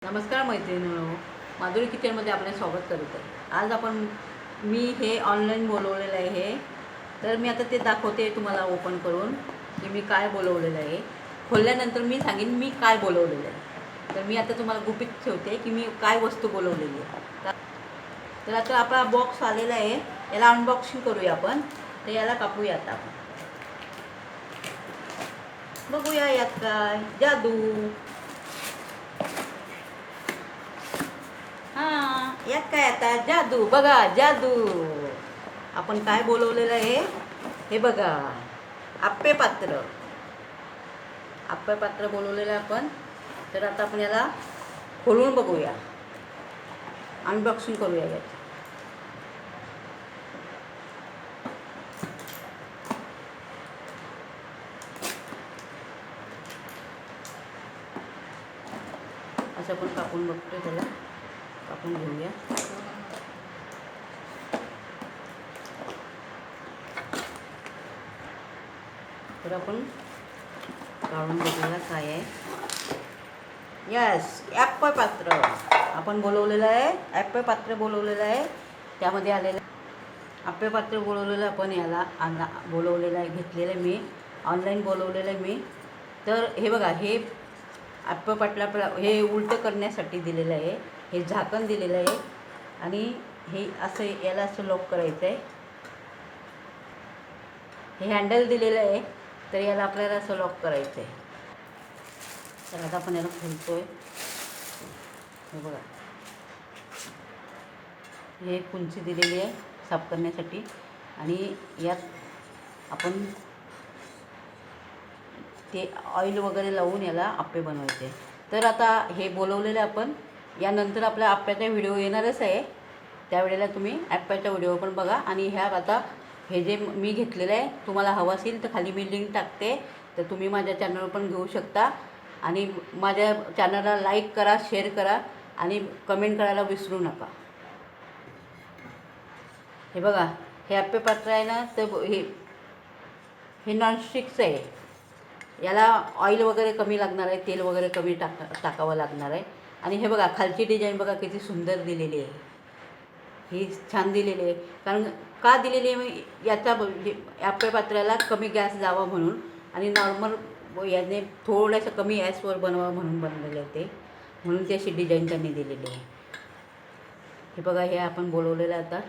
नमस्कार मैत्रिणींनो, माधुरी किचनमध्ये आपले स्वागत करत आहे। आज मी हे ऑनलाईन बोलवलेलं आहे। तर मी आता ते दाखवते तुम्हाला ओपन करून की मी काय बोलवलेलं आहे। खोलल्यानंतर मी सांगेन मी काय बोलवलेलं आहे। तर मी आता तुम्हाला गुपित ठेवते की मी काय वस्तू बोलवलेली आहे। तर आता आपला बॉक्स आलेला आहे, याला अनबॉक्सिंग करूया आपण। तर याला कापूया आता आपण, बघूया यात काय जादू। यात काय आता जादू, बघा जादू। आपण काय बोलवलेलं आहे हे बघा, आप्पे पात्र। आप्पे पात्र बोलवलेलं आपण। तर आता आपण याला खोलून बघूया, अनबॉक्सिंग करूया यात। असं आपण कापून बघतोय, त्याला कापून घेऊया। तर आपण काढून बघूया काय आहे। यस, ॲप्पे पात्र आपण बोलवलेलं आहे। ॲप्पे पात्र बोलवलेलं आहे, त्यामध्ये आलेलं ॲप्पे पात्र बोलवलेलं आपण याला बोलवलेलं आहे, घेतलेलं आहे मी, ऑनलाईन बोलवलेलं आहे मी। तर हे बघा, हे ॲप्पे पात्रा हे उलटं करण्यासाठी दिलेलं आहे। हे झाकण दिलेलं आहे आणि हे असं याला असं लॉक करायचं आहे। हे हँडल दिलेलं आहे, तर याला आपल्याला असं लॉक करायचं आहे। तर आता आपण याला खोलतोय, हे बघा, हे कुंची दिलेली आहे साफ करण्यासाठी आणि यात आपण ते ऑइल वगैरे लावून याला आप्पे बनवायचे। तर आता हे बोलवलेलं आपण, यानंतर आपल्या आप्प्याचा व्हिडिओ येणारच आहे, त्यावेळेला तुम्ही आप्प्याचा व्हिडिओ पण बघा। आणि ह्या आता हे जे मी घेतलेलं आहे, तुम्हाला हवं असेल तर खाली मी लिंक टाकते, तर तुम्ही माझ्या चॅनलवर पण घेऊ शकता। आणि माझ्या चॅनलला लाईक करा, शेअर करा आणि कमेंट करायला विसरू नका। हे बघा, हे ॲप्पे पात्र आहे ना, तर हे नॉनस्टिकचं आहे। याला ऑइल वगैरे कमी लागणार आहे, तेल वगैरे कमी टाकावं लागणार आहे। आणि हे बघा, खालची डिझाईन बघा किती सुंदर दिलेली आहे, ही छान दिलेली आहे। कारण का दिलेली आहे मी, याचा ॲप्पे पात्राला कमी गॅस जावा म्हणून, आणि नॉर्मल याने थोडंसं कमी गॅसवर बनवा म्हणून बनलेलं आहे ते, म्हणून ती अशी डिझाईन त्यांनी दिलेली आहे। हे बघा, हे आपण बोलवलेलं आता